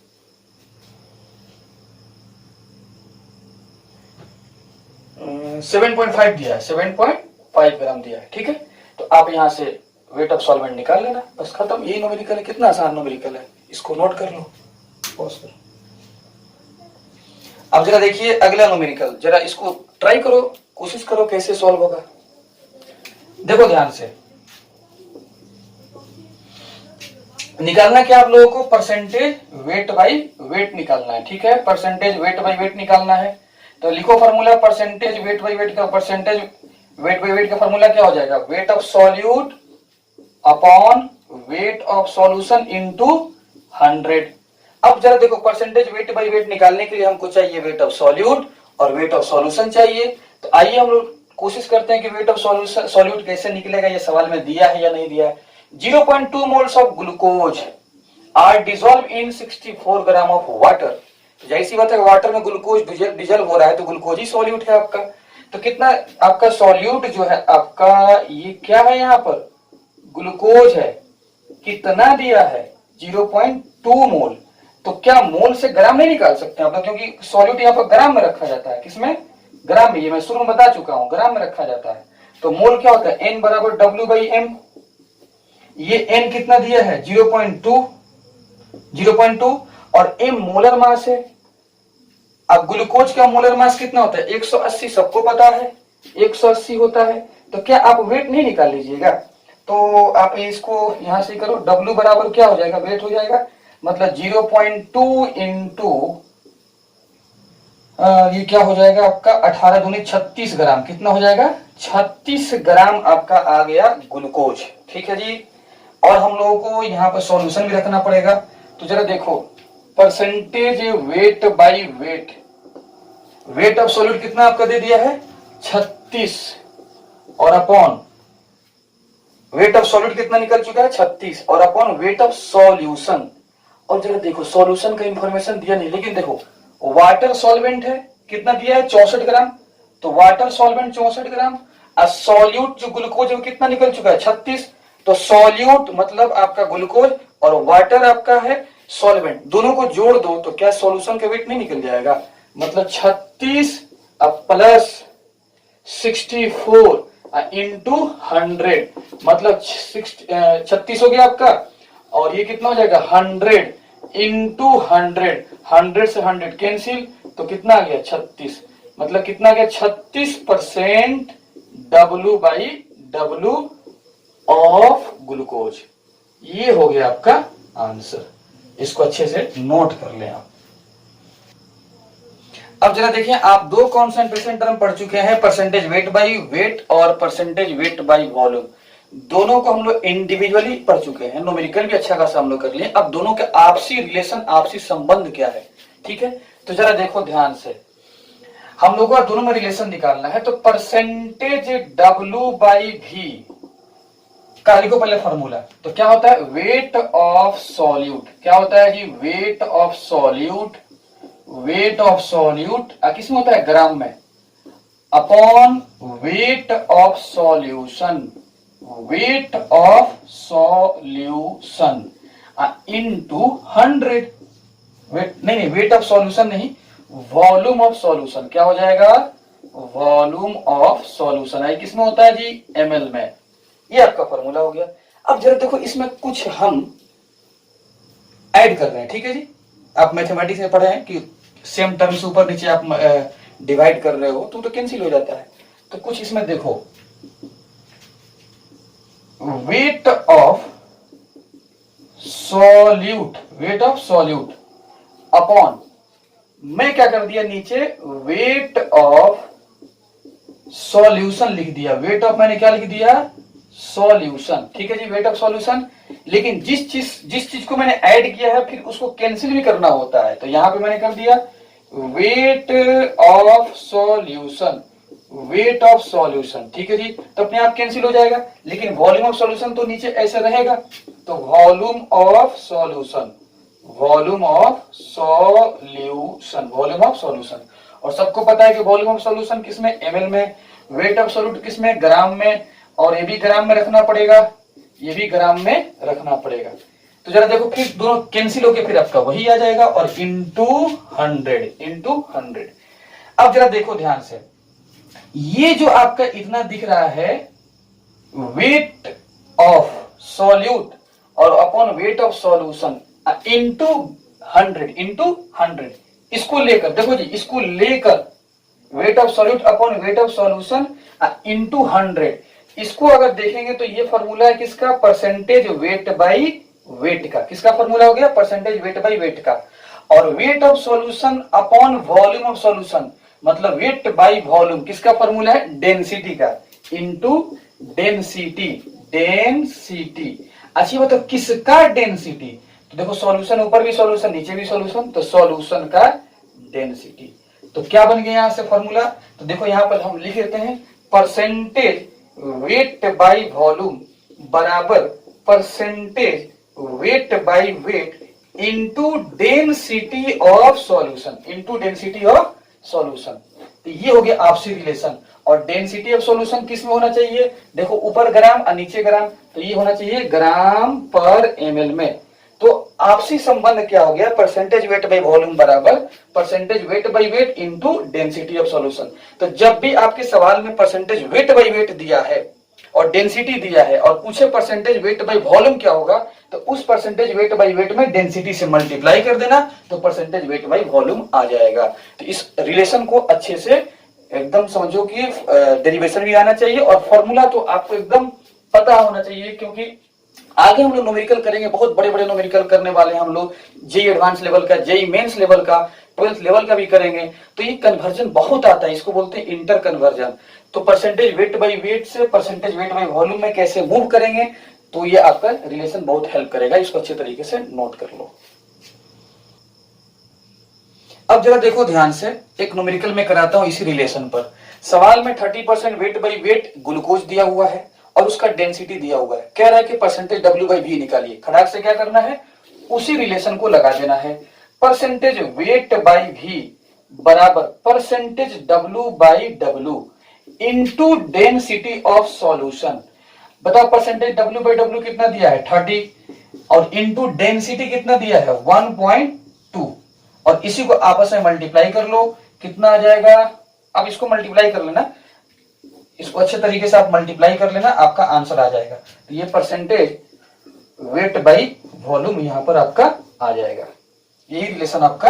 सेवन पॉइंट फाइव दिया है, 7.5 ग्राम दिया है, ठीक है। तो आप यहां से वेट ऑफ सॉल्वेंट निकाल लेना, बस खत्म। यही न्यूमेरिकल है, कितना आसान न्यूमेरिकल है, इसको नोट कर लो, पॉज करो। अब जरा देखिए अगला न्यूमेरिकल, जरा इसको ट्राई करो, कोशिश करो कैसे सॉल्व होगा। देखो ध्यान से, निकालना क्या आप लोगों को, परसेंटेज वेट बाई वेट निकालना है, ठीक है। परसेंटेज वेट बाई वेट निकालना है, तो लिखो formula percentage weight by wait का। परसेंटेज वेट बाई वेट का फॉर्मूला क्या हो जाएगा, wait of solute upon weight of solution into 100। अब जरा देखो, परसेंटेज वेट बाई वेट निकालने के लिए हमको चाहिए वेट ऑफ सॉल्यूट और वेट ऑफ सॉल्यूशन चाहिए। तो आइए हम लोग कोशिश करते हैं कि वेट ऑफ सॉल्यूट कैसे निकलेगा, ये सवाल में दिया है या नहीं दिया है। 0.2 moles of glucose are dissolve in 64 gram of water. जाहिर सी बात है, वाटर में ग्लूकोज डिजल्व हो रहा है, तो ग्लूकोज ही सॉल्यूट है आपका। तो कितना आपका सॉल्यूट जो है आपका, ये क्या है, यहाँ पर ग्लूकोज है, कितना दिया है 0.2 मोल। तो क्या मोल से ग्राम नहीं निकाल सकते आप लोग, क्योंकि सॉल्यूट यहाँ पर ग्राम में रखा जाता है, किसमें, ग्राम में। ये मैं शुरू में बता चुका हूं, ग्राम में रखा जाता है। तो मोल क्या होता है, N बराबर W/M। ये N कितना दिया है, 0.2 और M मोलर मास है। अब ग्लूकोज का मोलर मास कितना होता है, 180, सबको पता है 180 होता है। तो क्या आप वेट नहीं निकाल लीजिएगा, तो आप इसको यहां से करो, W बराबर क्या हो जाएगा, वेट हो जाएगा, मतलब 0.2 इंटू ये क्या हो जाएगा आपका 18 दूनी 36 ग्राम, कितना हो जाएगा 36 ग्राम आपका आ गया ग्लूकोज, ठीक है जी। और हम लोगों को यहाँ पर सॉल्यूशन भी रखना पड़ेगा। तो जरा देखो, percentage weight by wait, wait of solute कितना आपका दे दिया है 36, और अपॉन वेट ऑफ सॉल्यूट कितना निकल चुका है 36, और अपॉन वेट ऑफ सॉल्यूशन। और जरा देखो, सॉल्यूशन का इंफॉर्मेशन दिया नहीं, लेकिन देखो वाटर सॉल्वेंट है, कितना दिया है 64 ग्राम। तो वाटर सॉल्वेंट 64 ग्राम, और सॉल्यूट जो ग्लूकोज है वो कितना निकल चुका है 36। तो सॉल्यूट मतलब आपका ग्लूकोज और वाटर आपका है सॉल्वेंट, दोनों को जोड़ दो तो क्या सॉल्यूशन का वेट नहीं निकल जाएगा, मतलब 36 प्लस 64 इंटू 100, मतलब 36 हो गया आपका, और ये कितना हो जाएगा 100 इंटू 100, 100 से 100 कैंसिल, तो कितना आ गया 36, मतलब कितना आ गया 36% W by W of glucose. ये हो गया आपका आंसर, इसको अच्छे से नोट कर लें आप। अब जरा देखिए, आप दो कॉन्सेंट्रेशन टर्म पढ़ चुके हैं, परसेंटेज वेट बाई वेट और परसेंटेज वेट बाई वॉल्यूम। दोनों को हम लोग इंडिविजुअली पढ़ चुके हैं, न्यूमेरिकल भी अच्छा खासा हम लोग कर लिए। अब दोनों के आपसी रिलेशन, आपसी संबंध क्या है, ठीक है। तो जरा देखो ध्यान से, हम लोगों को दोनों में रिलेशन निकालना है। तो परसेंटेज W बाई V का लिखो पहले फॉर्मूला। तो क्या होता है, वेट ऑफ सॉल्यूट, क्या होता है जी, weight of solute, weight of solute किस में होता है, ग्राम में, upon weight of solution, weight of solution into 100। Weight नहीं, वेट ऑफ सॉल्यूशन नहीं, वॉल्यूम ऑफ सॉल्यूशन। क्या हो जाएगा, वॉल्यूम ऑफ सॉल्यूशन है किसमें होता है जी, ml में। ये आपका फॉर्मूला हो गया। अब जरा देखो, इसमें कुछ हम ऐड कर रहे हैं, ठीक है जी। आप मैथमेटिक्स में पढ़े हैं कि सेम टर्म्स ऊपर नीचे आप डिवाइड कर रहे हो तो कैंसिल हो जाता है। तो कुछ इसमें देखो, wait of solute, weight of solute upon, मैं क्या कर दिया नीचे, वेट ऑफ सॉल्यूशन लिख दिया। वेट ऑफ मैंने क्या लिख दिया, सॉल्यूशन, ठीक है जी, वेट ऑफ सॉल्यूशन। लेकिन जिस चीज को मैंने ऐड किया है फिर उसको कैंसिल भी करना होता है। तो यहां पे मैंने कर दिया wait of solution, weight of solution, ठीक है जी। तो अपने आप कैंसिल हो जाएगा, लेकिन वॉल्यूम ऑफ सॉल्यूशन तो नीचे ऐसे रहेगा। तो volume of solution, volume of solution, volume of solution. और सबको पता है कि वॉल्यूम ऑफ सॉल्यूशन किसमें, ml में, वेट ऑफ सॉल्यूट किसमें, ग्राम में, और ये भी ग्राम में रखना पड़ेगा, ये भी ग्राम में रखना पड़ेगा। तो जरा देखो, फिर दोनों कैंसिल होके फिर आपका वही आ जाएगा, और इंटू 100, इंटू 100। अब जरा देखो ध्यान से, ये जो आपका इतना दिख रहा है वेट ऑफ सॉल्यूट और upon weight of solution into 100, into 100, इसको लेकर देखो जी, इसको लेकर wait of solute upon weight of solution into 100, इसको अगर देखेंगे तो ये फॉर्मूला है किसका, परसेंटेज वेट बाई वेट का। किसका फॉर्मूला हो गया, परसेंटेज वेट बाई वेट का। और wait of solution upon volume of solution, मतलब वेट बाई वॉल्यूम, किसका फॉर्मूला है, डेंसिटी का, इंटू डेंसिटी, डेंसिटी। अच्छी बताओ किसका डेंसिटी, तो देखो सॉल्यूशन ऊपर भी सॉल्यूशन नीचे भी सॉल्यूशन, तो सॉल्यूशन का डेंसिटी। तो क्या बन गया यहां से फॉर्मूला, तो देखो यहां पर हम लिख देते हैं, परसेंटेज वेट बाई वॉल्यूम बराबर percentage weight by weight into density of solution, into density of solution. तो ये हो गया आपसी रिलेशन। और डेंसिटी ऑफ सॉल्यूशन किस में होना चाहिए, देखो ऊपर ग्राम और नीचे ग्राम, तो ये होना चाहिए ग्राम पर ml में। तो आपसी संबंध क्या हो गया, परसेंटेज वेट बाई वॉल्यूम बराबर percentage weight by weight into density of solution. तो जब भी आपके सवाल में परसेंटेज वेट बाई वेट दिया है और डेंसिटी दिया है और पूछे परसेंटेज वेट बाई वॉल्यूम क्या होगा, तो उस परसेंटेज वेट बाई वेट में डेंसिटी से मल्टीप्लाई कर देना, तो परसेंटेज वेट बाई वॉल्यूम आ जाएगा। तो इस रिलेशन को अच्छे से एकदम समझो कि डेरिवेशन भी आना चाहिए और फॉर्मूला तो आपको एकदम पता होना चाहिए, क्योंकि आगे हम लोग न्यूमेरिकल करेंगे, बहुत बड़े बड़े न्यूमेरिकल करने वाले हैं हम लोग, जेई एडवांस लेवल का, जेई मेंस लेवल का, 12th लेवल का भी करेंगे। तो ये कन्वर्जन बहुत आता है, इसको बोलते हैं इंटर कन्वर्जन। तो परसेंटेज वेट बाई वेट से परसेंटेज वेट बाई वॉल्यूम में कैसे मूव करेंगे, तो ये आपका रिलेशन बहुत हेल्प करेगा, इसको अच्छे तरीके से नोट कर लो। अब जरा देखो ध्यान से, एक न्यूमेरिकल में कराता हूं इसी रिलेशन पर। सवाल में 30% वेट बाई वेट ग्लूकोज दिया हुआ है और उसका डेंसिटी दिया हुआ है, कह रहा है कि परसेंटेज W बाई V निकालिए। खड़ाक से क्या करना है, उसी रिलेशन को लगा देना है। परसेंटेज वेट बाई V बराबर percentage W by W into density of solution. बताओ परसेंटेज W बाई W कितना दिया है, 30, और इंटू डेंसिटी कितना दिया है, 1.2, और इसी को आपस में मल्टीप्लाई कर लो, कितना आ जाएगा। अब इसको मल्टीप्लाई कर लेना, इसको अच्छे तरीके से आप मल्टीप्लाई कर लेना, आपका आंसर आ जाएगा। तो ये परसेंटेज वेट बाई वॉल्यूम यहाँ पर आपका आ जाएगा। यही रिलेशन आपका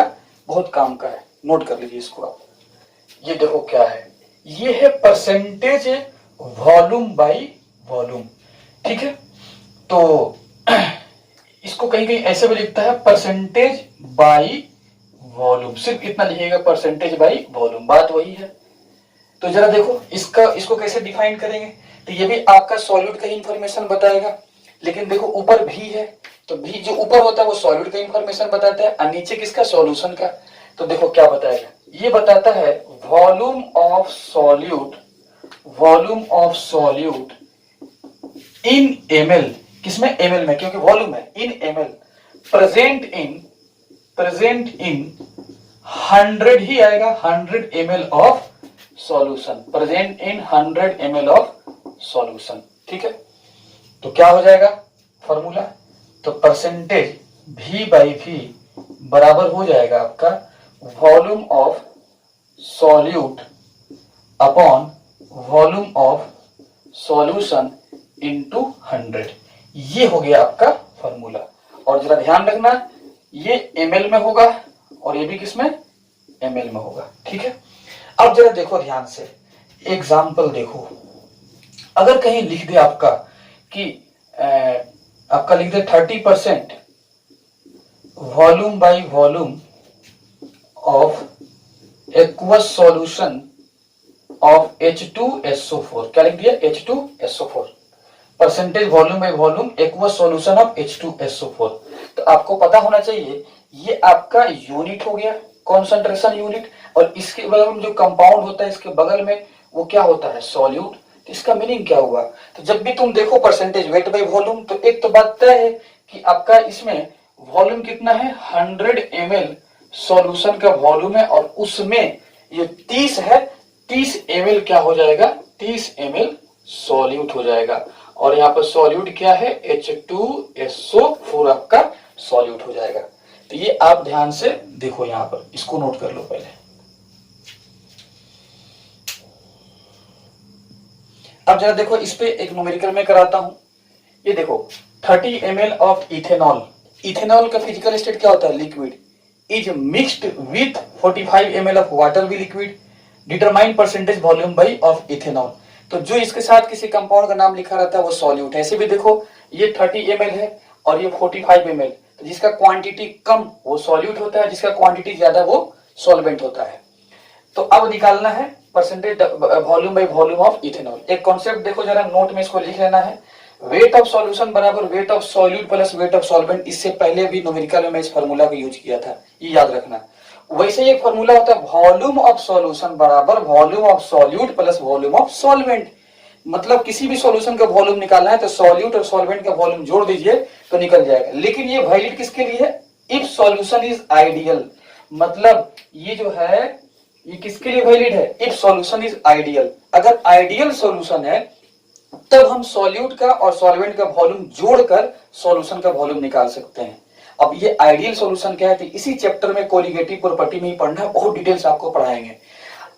बहुत काम का है, नोट कर लीजिए इसको आप। ये देखो क्या है, ये है परसेंटेज वॉल्यूम बाई वॉल्यूम, ठीक है। तो इसको कहीं कहीं ऐसे भी लिखता है परसेंटेज बाई वॉल्यूम, सिर्फ इतना लिखिएगा परसेंटेज बाई वॉल्यूम, बात वही है। तो जरा देखो इसको कैसे डिफाइन करेंगे। तो ये भी आपका सॉल्यूट का इंफॉर्मेशन बताएगा, लेकिन देखो ऊपर भी है, तो भी जो ऊपर होता है वो सॉल्यूट का इंफॉर्मेशन बताता है और नीचे किसका, सॉल्यूशन का। तो देखो क्या बताएगा, ये बताता है volume of solute in ml, किसमें, ml में, क्योंकि वॉल्यूम है, इन ml प्रेजेंट इन 100 ही आएगा, 100 ml of solution, present in 100 ml of solution, ठीक है। तो क्या हो जाएगा फॉर्मूला, तो परसेंटेज V बाई V बराबर हो जाएगा आपका volume of solute upon volume of solution into 100। ये हो गया आपका फॉर्मूला। और जरा ध्यान रखना, ये ml में होगा और ये भी किसमें, ml में होगा, ठीक है। अब जरा देखो ध्यान से, एग्जाम्पल देखो, अगर कहीं लिख दे आपका कि आपका लिख दे 30% volume by volume of aqueous solution of H2SO4, क्या लिख दिया, H2SO4, percentage volume by volume aqueous solution of H2SO4। तो आपको पता होना चाहिए ये आपका यूनिट हो गया, कॉन्सेंट्रेशन यूनिट, और इसके बगल में जो कंपाउंड होता है इसके बगल में वो क्या होता है, सॉल्यूट। तो इसका मीनिंग क्या हुआ, तो जब भी तुम देखो परसेंटेज वेट बाई वॉल्यूम, तो एक तो बात तय है कि आपका इसमें वॉल्यूम कितना है, 100 ml सॉल्यूशन का वॉल्यूम है, और उसमें ये 30 है, 30 ml क्या हो जाएगा, 30 ml सॉल्यूट हो जाएगा। और यहाँ पर सॉल्यूट क्या है, H2SO4 आपका सॉल्यूट हो जाएगा। तो ये आप ध्यान से देखो, यहाँ पर इसको नोट कर लो पहले। अब जरा देखो इस पे एक न्यूमेरिकल में कराता हूं। ये देखो 30 ml ऑफ इथेनॉल, इथेनॉल का फिजिकल स्टेट क्या होता है, liquid, is mixed with 45 ml of water भी liquid, determine percentage volume by of ethanol. तो जो इसके साथ किसी कंपाउंड का नाम लिखा रहता है वो सॉल्यूट है। ऐसे भी देखो ये 30 ml है और ये 45 ml, तो जिसका क्वांटिटी कम वो सॉल्यूट होता है, जिसका क्वांटिटी ज्यादा वो सॉल्वेंट होता है। तो अब निकालना है percentage volume by volume of ethanol. एक कॉन्सेप्ट देखो जरा, नोट में इसको लिख लेना है, वेट ऑफ सॉल्यूशन बराबर wait of solute plus weight of solvent. इससे पहले भी न्यूमेरिकल में मैं इस फार्मूला को यूज किया था, ये याद रखना। वैसे ही एक फार्मूला होता है वॉल्यूम ऑफ सॉल्यूशन बराबर volume of solute plus volume of solvent. मतलब किसी भी सॉल्यूशन का वॉल्यूम निकालना है तो सॉल्यूट और सॉल्वेंट का वॉल्यूम जोड़ दीजिए तो निकल जाएगा। लेकिन ये वैलिड किसके लिए है, इफ सॉल्यूशन इज आइडियल। मतलब ये जो है ये किसके लिए वैलिड है, इफ सॉल्यूशन इज आइडियल। अगर आइडियल सॉल्यूशन है तब हम सॉल्यूट का और सॉल्वेंट का वॉल्यूम जोड़कर सॉल्यूशन का वॉल्यूम निकाल सकते हैं। अब ये आइडियल सॉल्यूशन क्या है, तो इसी चैप्टर में कोलिगेटिव प्रॉपर्टी में ही पढ़ना, बहुत डिटेल्स आपको पढ़ाएंगे।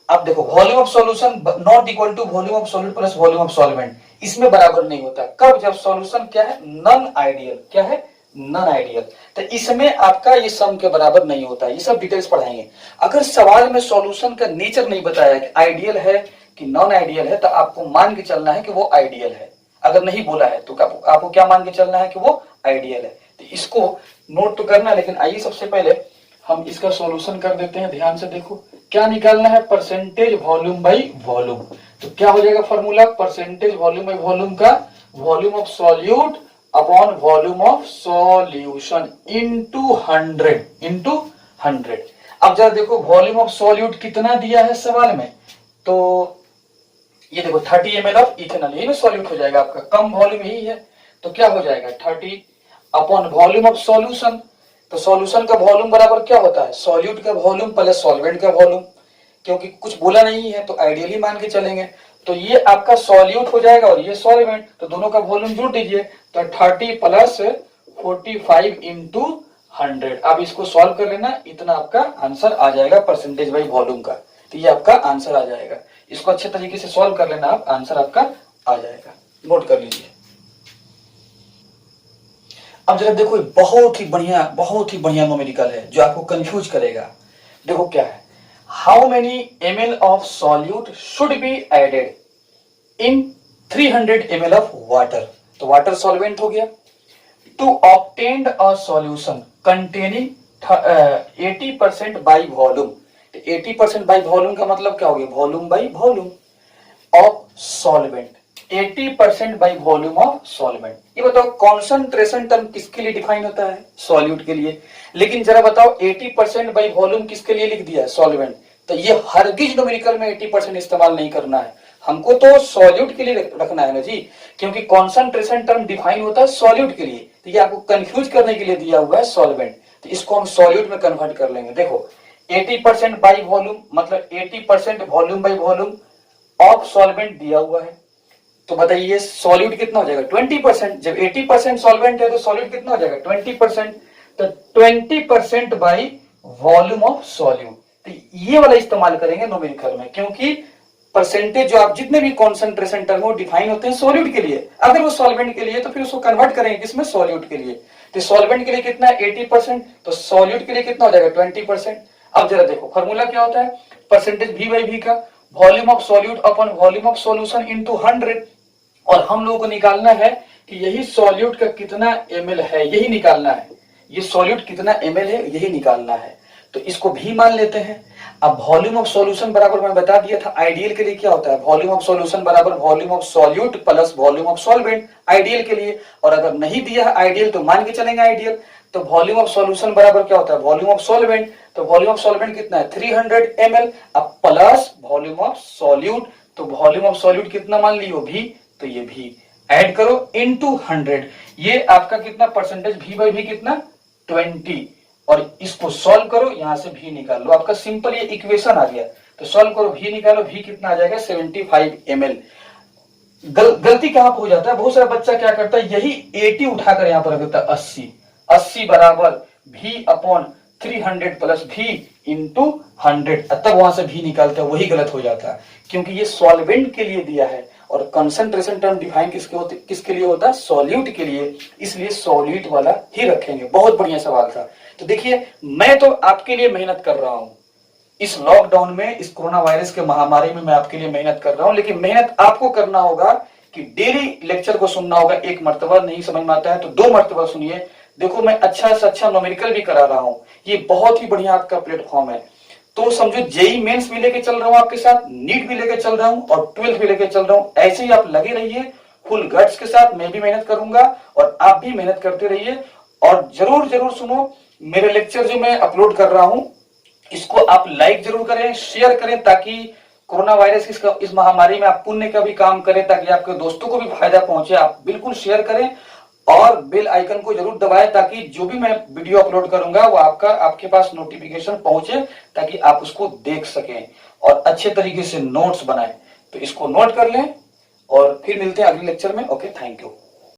अब देखो volume of solution not equal to volume of solute plus volume of solvent, इसमें बराबर नहीं होता। कब, जब सॉल्यूशन क्या है, नॉन आइडियल, क्या है, नॉन आइडियल। तो इसमें आपका ये सम के बराबर नहीं होता, ये सब डिटेल्स पढ़ाएंगे। अगर सवाल में सॉल्यूशन का नेचर नहीं बताया कि आइडियल है कि नॉन आइडियल है, तो आपको मान के चलना है कि वो आइडियल है। अगर नहीं बोला है तो आपको क्या मान के चलना है कि वो आइडियल है। तो इसको नोट तो करना, लेकिन आइए सबसे पहले हम इसका सॉल्यूशन कर देते हैं। ध्यान से देखो क्या निकालना है, परसेंटेज वॉल्यूम बाई वॉल्यूम। तो क्या हो जाएगा formula, percentage volume by volume का volume of solute upon volume of solution into 100। अब जरा देखो वॉल्यूम ऑफ सॉल्यूट कितना दिया है सवाल में, तो ये देखो 30 ml ऑफ इथेनॉल, यही में सॉल्यूट हो जाएगा आपका, कम वॉल्यूम यही है। तो क्या हो जाएगा 30 अपॉन वॉल्यूम ऑफ सॉल्यूशन। तो सॉल्यूशन का वॉल्यूम बराबर क्या होता है, सॉल्यूट का वॉल्यूम प्लस सॉल्वेंट का वॉल्यूम। क्योंकि कुछ बोला नहीं है तो आइडियली मान के चलेंगे। तो ये आपका सॉल्यूट हो जाएगा और ये सॉल्वेंट, तो दोनों का वॉल्यूम जोड़ दीजिए। तो 30 प्लस 45 इंटू 100। अब इसको सॉल्व कर लेना, इतना आपका आंसर आ जाएगा परसेंटेज बाई वॉल्यूम का। तो ये आपका आंसर आ जाएगा। इसको अच्छे तरीके से सॉल्व कर लेना, आप आंसर आपका आ जाएगा, नोट कर लीजिए। अब जरा देखो, बहुत ही बढ़िया न्यूमेरिकल है जो आपको कंफ्यूज करेगा। देखो क्या है, how many ml of solute should be added in 300 ml of water. तो वाटर सॉल्वेंट हो गया। To obtain a solution containing 80% by volume. 80% by volume का मतलब क्या हो गया, volume by volume of solvent. 80% by volume of solvent. ये बताओ कॉन्सेंट्रेशन टर्म किसके लिए डिफाइन होता है, सॉल्यूट के लिए। लेकिन जरा बताओ 80% बाई वॉल्यूम किसके लिए लिख दिया है, सॉल्वेंट। तो ये हरगिज न्यूमेरिकल में 80% इस्तेमाल नहीं करना है, हमको तो सॉल्यूट के लिए रखना है ना जी, क्योंकि कॉन्सेंट्रेशन टर्म डिफाइन होता है सॉल्यूट के लिए। तो ये आपको कंफ्यूज करने के लिए दिया हुआ है सॉल्वेंट, तो इसको हम सॉल्यूट में कन्वर्ट कर लेंगे। देखो 80% बाई वॉल्यूम मतलब 80% volume by volume of solvent दिया हुआ है। तो बताइए सॉल्यूट कितना हो जाएगा, 20%। जब 80% सॉल्वेंट है तो सॉल्यूट कितना हो जाएगा, 20%। तो 20% बाई वॉल्यूम ऑफ सॉल्यूट। तो ये वाला इस्तेमाल करेंगे न्यूमेरिकल में, क्योंकि परसेंटेज जो आप जितने भी कॉन्सेंट्रेशन टर्म हो डिफाइन होते हैं सॉल्यूट के लिए। अगर वो सॉल्वेंट के लिए तो फिर उसको कन्वर्ट करेंगे किसमें, सॉल्यूट के लिए। तो सॉल्वेंट के लिए कितना है 80%, तो सॉल्यूट के लिए कितना हो जाएगा 20%। अब जरा देखो फॉर्मूला क्या होता है, परसेंटेज v बाई v का volume of solute upon volume of solution into 100। और हम लोगों को निकालना है कि यही सॉल्यूट का कितना ml है, यही निकालना है। ये सॉल्यूट कितना ml है यही निकालना है, तो इसको भी मान लेते हैं। अब वॉल्यूम ऑफ सॉल्यूशन बराबर मैं बता दिया था आइडियल के लिए क्या होता है, वॉल्यूम ऑफ सॉल्यूशन बराबर volume of solute plus volume of solvent ideal के लिए। और अगर नहीं दिया है आइडियल तो मान के चलेंगे आइडियल। तो वॉल्यूम ऑफ सॉल्यूशन बराबर क्या होता है, वॉल्यूम ऑफ सॉल्वेंट। तो वॉल्यूम ऑफ सॉल्वेंट कितना है 300 ml। अब प्लस वॉल्यूम ऑफ सॉल्यूट, तो वॉल्यूम ऑफ सॉल्यूट कितना मान लियो भी, तो ये भी ऐड करो इनटू 100। ये आपका कितना परसेंटेज v बाई v कितना 20। और इसको सॉल्व करो, यहां से v निकाल लो, आपका सिंपल ये इक्वेशन आ गया। तो सॉल्व करो, v निकालो, v कितना आ जाएगा 75 ml। गलती कहां पर हो जाता है, बहुत सारा बच्चा क्या करता है यही 80 उठाकर यहां पर रखता है 80 बराबर v upon 300 plus v into 100, तब वहां से v निकालता है, वही गलत हो जाता है। क्योंकि ये सॉल्वेंट के लिए दिया है और कंसंट्रेशन टर्म डिफाइन किसके लिए होता है, सॉल्यूट के लिए, इसलिए सॉल्यूट वाला ही रखेंगे। बहुत बढ़िया सवाल था। तो देखिए मैं तो आपके लिए मेहनत कर रहा हूं इस लॉकडाउन में, इस कोरोना वायरस के महामारी में मैं आपके लिए मेहनत कर रहा हूं, लेकिन मेहनत आपको करना होगा कि डेली लेक्चर को सुनना होगा। एक मर्तबा नहीं समझ में आता है तो 2 मर्तबा सुनिए। देखो मैं अच्छा से अच्छा न्यूमेरिकल भी करा रहा हूं, ये बहुत ही बढ़िया आपका प्लेटफॉर्म है। तो समझो जेई मेंस भी लेके चल रहा हूं आपके साथ, नीट भी लेके चल रहा हूं और 12th भी लेके चल रहा हूं। ऐसे ही आप लगे रहिए फुल गट्स के साथ, मैं भी मेहनत करूंगा और आप भी मेहनत करते रहिए। और जरूर जरूर सुनो मेरे लेक्चर जो मैं अपलोड कर रहा हूं, इसको आप लाइक जरूर करें, शेयर करें, ताकि कोरोना वायरस इस महामारी में आप पुण्य का भी काम करें, ताकि आपके दोस्तों को भी फायदा पहुंचे। आप बिल्कुल शेयर करें और बेल आइकन को जरूर दबाएं, ताकि जो भी मैं वीडियो अपलोड करूंगा वो आपके पास नोटिफिकेशन पहुंचे, ताकि आप उसको देख सकें और अच्छे तरीके से नोट्स बनाएं। तो इसको नोट कर लें और फिर मिलते हैं अगले लेक्चर में। Okay, thank you.